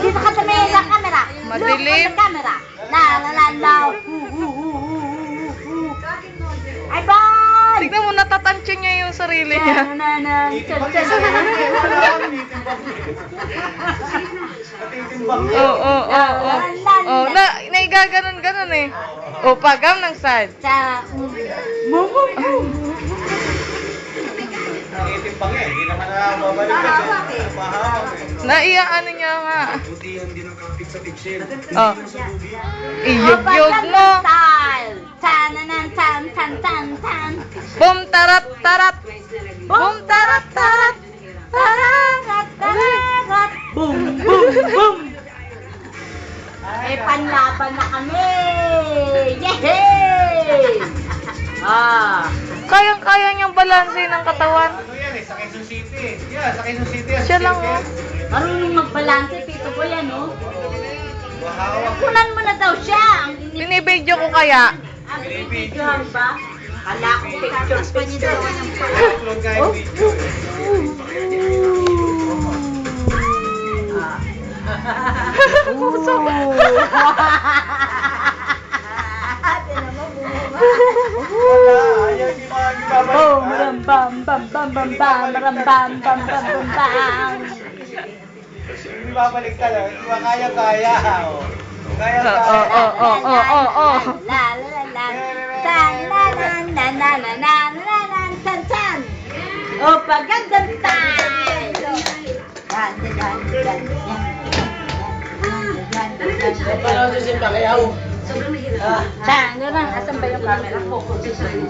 Dito ka tumingin sa camera. Madilim. Look at the camera. La la la la. Ay, bye! Tignan mo, natatansya niya yung sarili niya. Oo, oo, oo. Oh, naigaganon-ganon eh. O, pagam ng side. Nakitimbang eh, hindi naman nakababalik kasi mahawak eh. Naiyaano niya nga. Butihan din ang kapit sa pitsil. Oh. Iyog-yog mo. Style. Tananan, tan, tan, tan, tan. Boom, tarat, tarat. Boom, tarat, tarat. Tarangat, tarangat. Boom, boom, boom. Eh, panlaban na kami. Yehey! Kayang-kaya niyang balanse ng katawan. Ano yan eh, sa Quezon City. Yeah, sa Quezon City. Siya lang, oh. Marunong magbalanse, Tito ko yan, oh. Mahawak. Kunan mo na daw siya. Ang Binibidyo ko kaya. binibidyohan ba? Kala ko picture pa niya daw ng Upload nga yung video eh. Puso. Wala, ayaw hindi makakibabalik. Boom, ram, bam, bam, bam, bam, bam, ram, bam, bam, bam, bam, bam. Hindi babalik ka lang, hindi ba kaya-kaya. Oh. Kaya-kaya. La la la la. Tan la la la la la la la la tan tan. Oh, pagandang time. Dan dan dan dan. Paano si Pacquiao? Saan na lang? Asan ba yung camera? Focus.